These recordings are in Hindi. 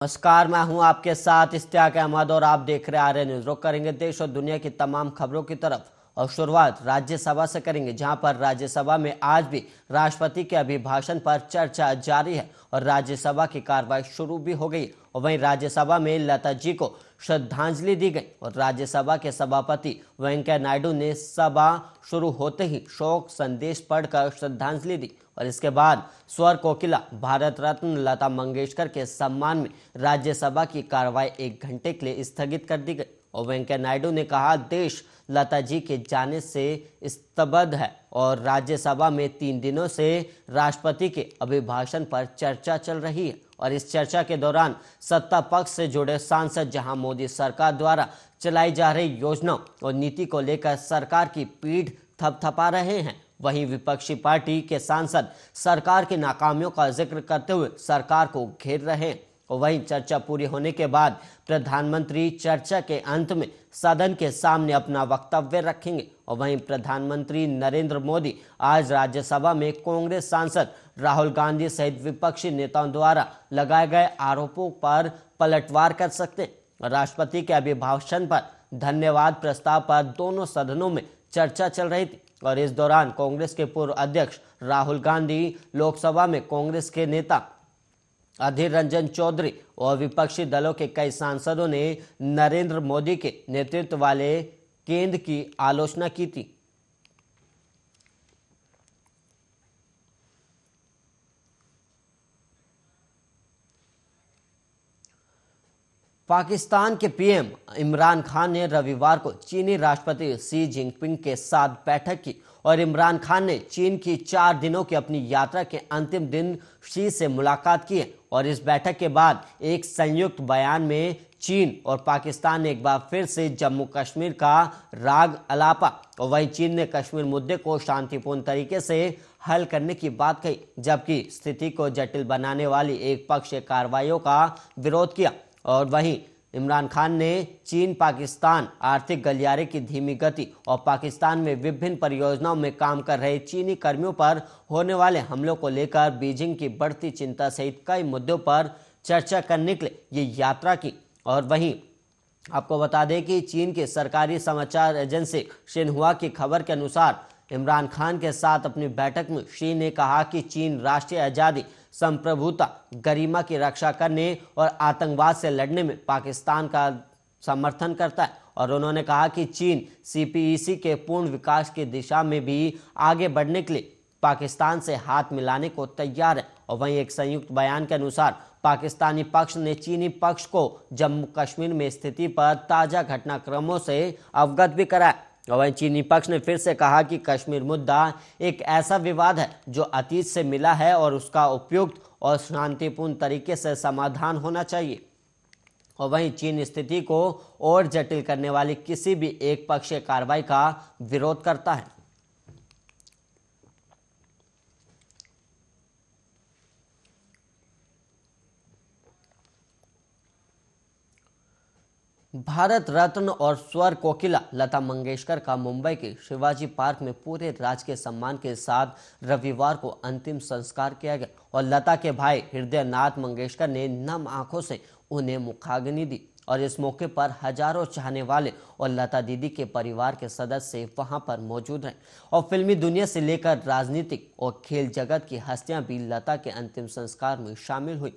नमस्कार, मैं हूं आपके साथ इश्तियाक अहमद और आप देख रहे आर्य न्यूज। रुक करेंगे देश और दुनिया की तमाम खबरों की तरफ और शुरुआत राज्यसभा से करेंगे, जहां पर राज्यसभा में आज भी राष्ट्रपति के अभिभाषण पर चर्चा जारी है और राज्यसभा की कार्रवाई शुरू भी हो गई। और वहीं राज्यसभा में लता जी को श्रद्धांजलि दी गई और राज्यसभा के सभापति वेंकैया नायडू ने सभा शुरू होते ही शोक संदेश पढ़कर श्रद्धांजलि दी और इसके बाद स्वर कोकिला भारत रत्न लता मंगेशकर के सम्मान में राज्यसभा की कार्रवाई 1 घंटे के लिए स्थगित कर दी गई। और वेंकैया नायडू ने कहा, देश लता जी के जाने से स्तब्ध है और राज्यसभा में 3 दिनों से राष्ट्रपति के अभिभाषण पर चर्चा चल रही है। और इस चर्चा के दौरान सत्ता पक्ष से जुड़े सांसद जहां मोदी सरकार द्वारा चलाई जा रही योजनाओं और नीति को लेकर सरकार की पीठ थपथपा रहे हैं, वहीं विपक्षी पार्टी के सांसद सरकार की नाकामियों का जिक्र करते हुए सरकार को घेर रहे हैं। और वहीं चर्चा पूरी होने के बाद प्रधानमंत्री चर्चा के अंत में सदन के सामने अपना वक्तव्य रखेंगे। और वहीं प्रधानमंत्री नरेंद्र मोदी आज राज्यसभा में कांग्रेस सांसद राहुल गांधी सहित विपक्षी नेताओं द्वारा लगाए गए आरोपों पर पलटवार कर सकते हैं। राष्ट्रपति के अभिभाषण पर धन्यवाद प्रस्ताव पर दोनों सदनों में चर्चा चल रही थी और इस दौरान कांग्रेस के पूर्व अध्यक्ष राहुल गांधी, लोकसभा में कांग्रेस के नेता अधीर रंजन चौधरी और विपक्षी दलों के कई सांसदों ने नरेंद्र मोदी के नेतृत्व वाले केंद्र की आलोचना की थी। पाकिस्तान के पीएम इमरान खान ने रविवार को चीनी राष्ट्रपति शी जिनपिंग के साथ बैठक की और इमरान खान ने चीन की 4 दिनों की अपनी यात्रा के अंतिम दिन शी से मुलाकात की है। और इस बैठक के बाद एक संयुक्त बयान में चीन और पाकिस्तान ने एक बार फिर से जम्मू कश्मीर का राग अलापा और वहीं चीन ने कश्मीर मुद्दे को शांतिपूर्ण तरीके से हल करने की बात कही, जबकि स्थिति को जटिल बनाने वाली एक पक्षीय कार्रवाइयों का विरोध किया। और वहीं इमरान खान ने चीन पाकिस्तान आर्थिक गलियारे की धीमी गति और पाकिस्तान में विभिन्न परियोजनाओं में काम कर रहे चीनी कर्मियों पर होने वाले हमलों को लेकर बीजिंग की बढ़ती चिंता सहित कई मुद्दों पर चर्चा करने के लिए ये यात्रा की। और वहीं आपको बता दें कि चीन की सरकारी समाचार एजेंसी शिन्हुआ की खबर के अनुसार इमरान खान के साथ अपनी बैठक में शी ने कहा कि चीन राष्ट्रीय आज़ादी, संप्रभुता, गरिमा की रक्षा करने और आतंकवाद से लड़ने में पाकिस्तान का समर्थन करता है। और उन्होंने कहा कि चीन सीपीईसी के पूर्ण विकास की दिशा में भी आगे बढ़ने के लिए पाकिस्तान से हाथ मिलाने को तैयार है। और वहीं एक संयुक्त बयान के अनुसार पाकिस्तानी पक्ष ने चीनी पक्ष को जम्मू कश्मीर में स्थिति पर ताज़ा घटनाक्रमों से अवगत भी कराया। और वहीं चीनी पक्ष ने फिर से कहा कि कश्मीर मुद्दा एक ऐसा विवाद है जो अतीत से मिला है और उसका उपयुक्त और शांतिपूर्ण तरीके से समाधान होना चाहिए। और वहीं चीन स्थिति को और जटिल करने वाली किसी भी एक पक्षीय कार्रवाई का विरोध करता है। भारत रत्न और स्वर कोकिला लता मंगेशकर का मुंबई के शिवाजी पार्क में पूरे राजकीय सम्मान के साथ रविवार को अंतिम संस्कार किया गया और लता के भाई हृदयनाथ मंगेशकर ने नम आंखों से उन्हें मुखाग्नि दी। और इस मौके पर हजारों चाहने वाले और लता दीदी के परिवार के सदस्य वहां पर मौजूद रहे और फिल्मी दुनिया से लेकर राजनीतिक और खेल जगत की हस्तियां भी लता के अंतिम संस्कार में शामिल हुई।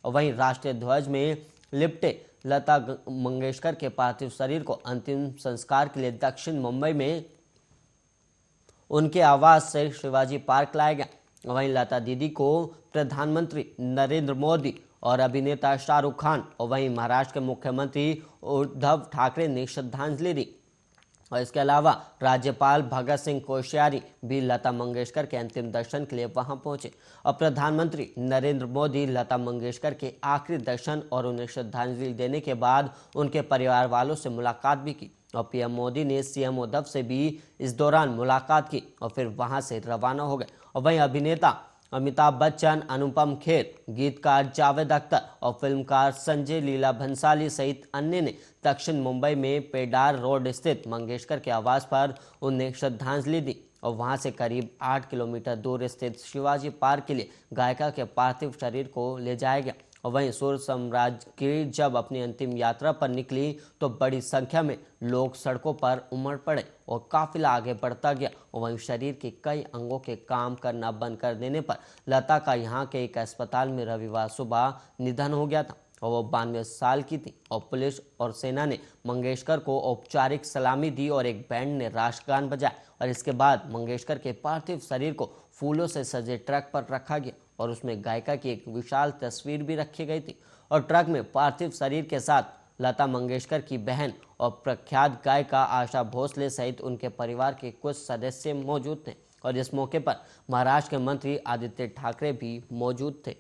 और वहीं राष्ट्रीय ध्वज में लिपटे लता मंगेशकर के पार्थिव शरीर को अंतिम संस्कार के लिए दक्षिण मुंबई में उनके आवास से शिवाजी पार्क लाया गया। वहीं लता दीदी को प्रधानमंत्री नरेंद्र मोदी और अभिनेता शाहरुख खान और वहीं महाराष्ट्र के मुख्यमंत्री उद्धव ठाकरे ने श्रद्धांजलि दी। और इसके अलावा राज्यपाल भगत सिंह कोश्यारी भी लता मंगेशकर के अंतिम दर्शन के लिए वहां पहुंचे और प्रधानमंत्री नरेंद्र मोदी लता मंगेशकर के आखिरी दर्शन और उन्हें श्रद्धांजलि देने के बाद उनके परिवार वालों से मुलाकात भी की। और पीएम मोदी ने सीएम उद्धव से भी इस दौरान मुलाकात की और फिर वहां से रवाना हो गए। और वहीं अभिनेता अमिताभ बच्चन, अनुपम खेर, गीतकार जावेद अख्तर और फिल्मकार संजय लीला भंसाली सहित अन्य ने दक्षिण मुंबई में पेडार रोड स्थित मंगेशकर के आवास पर उन्हें श्रद्धांजलि दी और वहां से करीब 8 किलोमीटर दूर स्थित शिवाजी पार्क के लिए गायिका के पार्थिव शरीर को ले जाया गया और वहीं सूर्य साम्राज्य की जब अपनी अंतिम यात्रा पर निकली तो बड़ी संख्या में लोग सड़कों पर उमड़ पड़े और काफिला आगे बढ़ता गया। और वहीं शरीर के कई अंगों के काम करना बंद कर देने पर लता का यहाँ के एक अस्पताल में रविवार सुबह निधन हो गया था और वो 92 साल की थी। और पुलिस और सेना ने मंगेशकर को औपचारिक सलामी दी और एक बैंड ने राष्ट्रगान बजाया और इसके बाद मंगेशकर के पार्थिव शरीर को फूलों से सजे ट्रक पर रखा गया और उसमें गायिका की एक विशाल तस्वीर भी रखी गई थी। और ट्रक में पार्थिव शरीर के साथ लता मंगेशकर की बहन और प्रख्यात गायिका आशा भोसले सहित उनके परिवार के कुछ सदस्य मौजूद थे। और इस मौके पर महाराष्ट्र के मंत्री आदित्य ठाकरे भी मौजूद थे।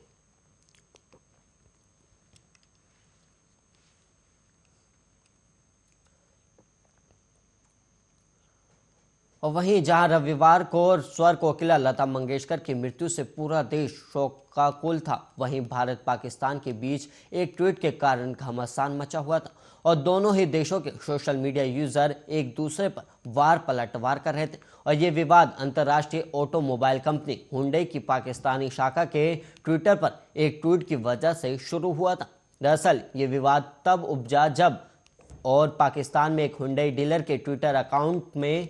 और वहीं जहां रविवार को स्वर कोकिला लता मंगेशकर की मृत्यु से पूरा देश शोकाकुल था, वहीं भारत पाकिस्तान के बीच एक ट्वीट के कारण घमासान मचा हुआ था और दोनों ही देशों के सोशल मीडिया यूजर एक दूसरे पर वार पलटवार कर रहे थे। और ये विवाद अंतर्राष्ट्रीय ऑटोमोबाइल कंपनी हुंडई की पाकिस्तानी शाखा के ट्विटर पर एक ट्वीट की वजह से शुरू हुआ था। दरअसल ये विवाद तब उपजा जब और पाकिस्तान में एक हुंडई डीलर के ट्विटर अकाउंट में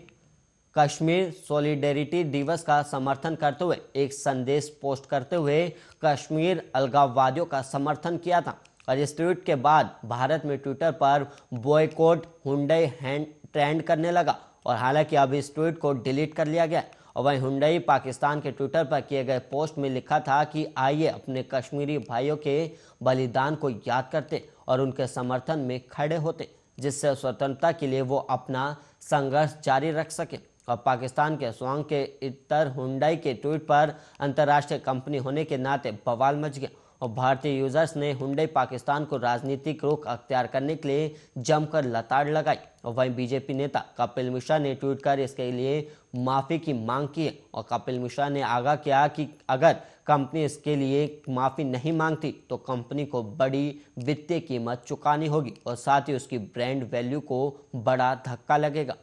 कश्मीर सॉलिडेरिटी दिवस का समर्थन करते हुए एक संदेश पोस्ट करते हुए कश्मीर अलगाववादियों का समर्थन किया था। और इस ट्वीट के बाद भारत में ट्विटर पर बॉयकॉट हुंडई ट्रेंड करने लगा और हालांकि अब इस ट्वीट को डिलीट कर लिया गया। और वहीं हुंडई पाकिस्तान के ट्विटर पर किए गए पोस्ट में लिखा था कि आइए अपने कश्मीरी भाइयों के बलिदान को याद करते और उनके समर्थन में खड़े होते, जिससे स्वतंत्रता के लिए वो अपना संघर्ष जारी रख सके। और पाकिस्तान के स्वांग के इतर हुंडई के ट्वीट पर अंतर्राष्ट्रीय कंपनी होने के नाते बवाल मच गया और भारतीय यूजर्स ने हुंडई पाकिस्तान को राजनीतिक रुख अख्तियार करने के लिए जमकर लताड़ लगाई। और वहीं बीजेपी नेता कपिल मिश्रा ने ट्वीट कर इसके लिए माफी की मांग की है। और कपिल मिश्रा ने आगाह किया कि अगर कंपनी इसके लिए माफी नहीं मांगती तो कंपनी को बड़ी वित्तीय कीमत चुकानी होगी और साथ ही उसकी ब्रांड वैल्यू को बड़ा धक्का लगेगा।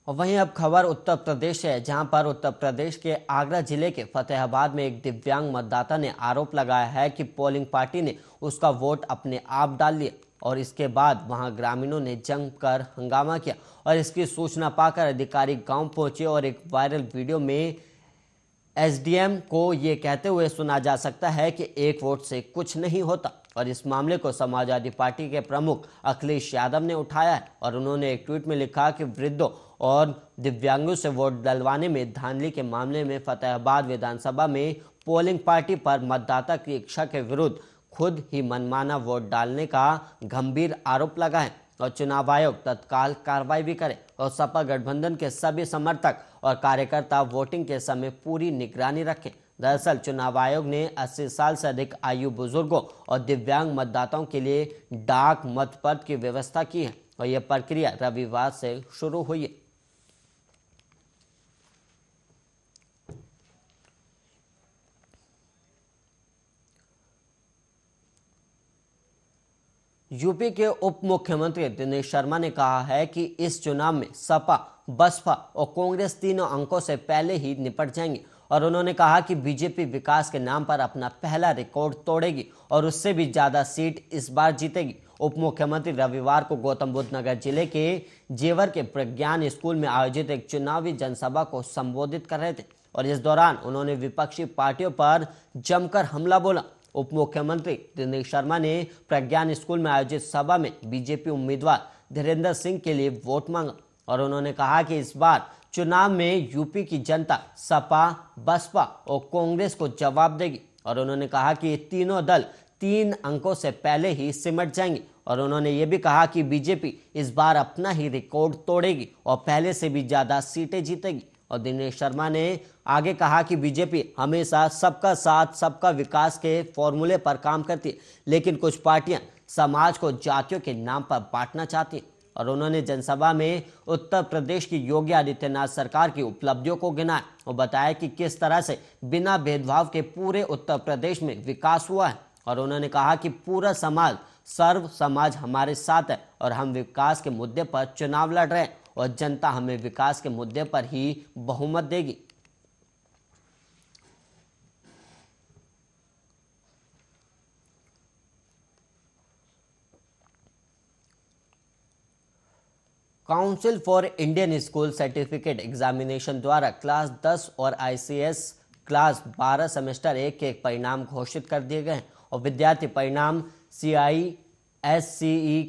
और वहीं अब खबर उत्तर प्रदेश से है, जहां पर उत्तर प्रदेश के आगरा जिले के फतेहाबाद में एक दिव्यांग मतदाता ने आरोप लगाया है कि पोलिंग पार्टी ने उसका वोट अपने आप डाल लिया और इसके बाद वहां ग्रामीणों ने जमकर हंगामा किया। और इसकी सूचना पाकर अधिकारी गांव पहुंचे और एक वायरल वीडियो में एसडीएम को ये कहते हुए सुना जा सकता है कि एक वोट से कुछ नहीं होता। और इस मामले को समाजवादी पार्टी के प्रमुख अखिलेश यादव ने उठाया है और उन्होंने एक ट्वीट में लिखा कि वृद्धों और दिव्यांगों से वोट डलवाने में धांधली के मामले में फतेहाबाद विधानसभा में पोलिंग पार्टी पर मतदाता की इच्छा के विरुद्ध खुद ही मनमाना वोट डालने का गंभीर आरोप लगा है और चुनाव आयोग तत्काल कार्रवाई भी करे और सपा गठबंधन के सभी समर्थक और कार्यकर्ता वोटिंग के समय पूरी निगरानी रखें। दरअसल चुनाव आयोग ने 80 साल से अधिक आयु बुजुर्गों और दिव्यांग मतदाताओं के लिए डाक मतपत्र की व्यवस्था की है और यह प्रक्रिया रविवार से शुरू हुई है। यूपी के उप मुख्यमंत्री दिनेश शर्मा ने कहा है कि इस चुनाव में सपा, बसपा और कांग्रेस तीनों अंकों से पहले ही निपट जाएंगे और उन्होंने कहा कि बीजेपी विकास के नाम पर अपना पहला रिकॉर्ड तोड़ेगी और उससे भी ज्यादा सीट इस बार जीतेगी। उप मुख्यमंत्री रविवार को गौतम बुद्ध नगर जिले के जेवर के प्रज्ञान स्कूल में आयोजित एक चुनावी जनसभा को संबोधित कर रहे थे और इस दौरान उन्होंने विपक्षी पार्टियों पर जमकर हमला बोला। उप मुख्यमंत्री दिनेश शर्मा ने प्रज्ञान स्कूल में आयोजित सभा में बीजेपी उम्मीदवार धीरेन्द्र सिंह के लिए वोट मांगा और उन्होंने कहा कि इस बार चुनाव में यूपी की जनता सपा, बसपा और कांग्रेस को जवाब देगी और उन्होंने कहा कि ये तीनों दल 3 अंकों से पहले ही सिमट जाएंगे और उन्होंने ये भी कहा कि बीजेपी इस बार अपना ही रिकॉर्ड तोड़ेगी और पहले से भी ज्यादा सीटें जीतेगी। और दिनेश शर्मा ने आगे कहा कि बीजेपी हमेशा सबका साथ सबका विकास के फॉर्मूले पर काम करती है, लेकिन कुछ पार्टियां समाज को जातियों के नाम पर बांटना चाहती हैं। और उन्होंने जनसभा में उत्तर प्रदेश की योगी आदित्यनाथ सरकार की उपलब्धियों को गिनाया और बताया कि किस तरह से बिना भेदभाव के पूरे उत्तर प्रदेश में विकास हुआ है और उन्होंने कहा कि पूरा समाज सर्व समाज हमारे साथ है और हम विकास के मुद्दे पर चुनाव लड़ रहे हैं और जनता हमें विकास के मुद्दे पर ही बहुमत देगी। Council for Indian school certificate examination द्वारा क्लास 10 और आईसीएस क्लास 12 सेमेस्टर 1 के परिणाम घोषित कर दिए गए हैं और विद्यार्थी परिणाम CISCE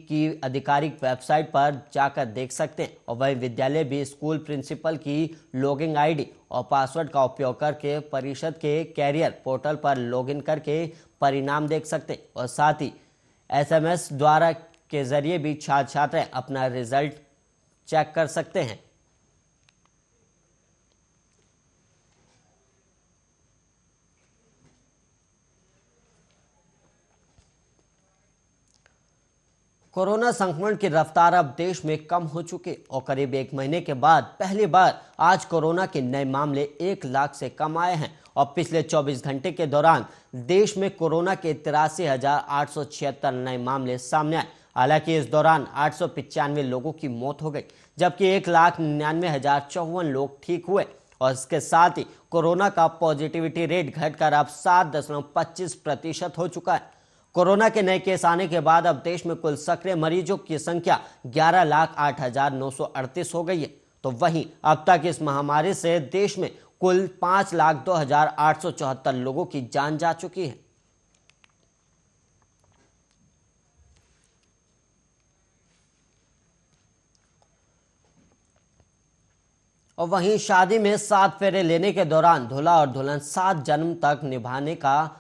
की आधिकारिक वेबसाइट पर जाकर देख सकते हैं और वही विद्यालय भी स्कूल प्रिंसिपल की लॉगिन आईडी और पासवर्ड का उपयोग करके परिषद के कैरियर पोर्टल पर लॉगिन करके परिणाम देख सकते हैं और साथ ही SMS द्वारा के जरिए भी छात्र छात्राएं अपना रिजल्ट चेक कर सकते हैं। कोरोना संक्रमण की रफ्तार अब देश में कम हो चुकी और करीब 1 महीने के बाद पहली बार आज कोरोना के नए मामले 1 लाख से कम आए हैं और पिछले 24 घंटे के दौरान देश में कोरोना के 83,876 नए मामले सामने आए। हालांकि इस दौरान 895 लोगों की मौत हो गई जबकि 1,99,054 लोग ठीक हुए और इसके साथ ही कोरोना का पॉजिटिविटी रेट घटकर अब 7.25% हो चुका है। कोरोना के नए केस आने के बाद अब देश में कुल सक्रिय मरीजों की संख्या 11,08,938 हो गई है। तो वहीं अब तक इस महामारी से देश में कुल 5,02,874 लोगों की जान जा चुकी है। और वहीं शादी में 7 फेरे लेने के दौरान दूल्हा और दुल्हन 7 जन्म तक निभाने का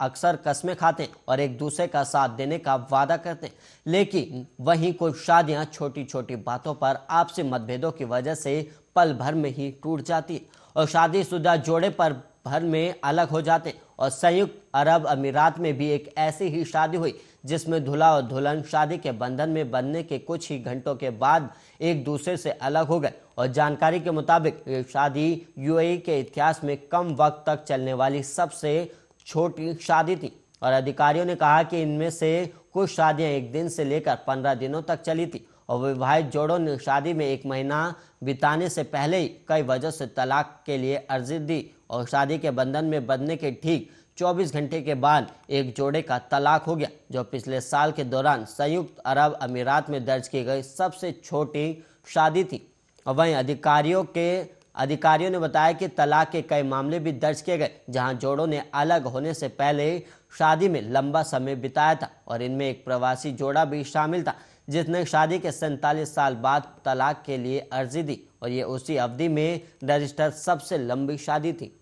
अक्सर कस्में खाते हैं और एक दूसरे का साथ देने का वादा करते हैं, लेकिन वहीं कुछ शादियां छोटी छोटी बातों पर आपसी मतभेदों की वजह से पल भर में ही टूट जाती है और शादीशुदा जोड़े पर भर में अलग हो जाते हैं। और संयुक्त अरब अमीरात में भी एक ऐसी ही शादी हुई जिसमें दूल्हा और दुल्हन शादी के बंधन में बंधने के कुछ ही घंटों के बाद एक दूसरे से अलग हो गए और जानकारी के मुताबिक ये शादी UAE के इतिहास में कम वक्त तक चलने वाली सबसे छोटी शादी थी और अधिकारियों ने कहा कि इनमें से कुछ शादियां 1 दिन से लेकर 15 दिनों तक चली थी और विवाहित जोड़ों ने शादी में 1 महीना बिताने से पहले ही कई वजह से तलाक के लिए अर्जी दी और शादी के बंधन में बंधने के ठीक 24 घंटे के बाद एक जोड़े का तलाक हो गया, जो पिछले साल के दौरान संयुक्त अरब अमीरात में दर्ज की गई सबसे छोटी शादी थी। और वहीं अधिकारियों ने बताया कि तलाक के कई मामले भी दर्ज किए गए जहां जोड़ों ने अलग होने से पहले शादी में लंबा समय बिताया था और इनमें एक प्रवासी जोड़ा भी शामिल था जिसने शादी के 47 साल बाद तलाक के लिए अर्जी दी और ये उसी अवधि में रजिस्टर सबसे लंबी शादी थी।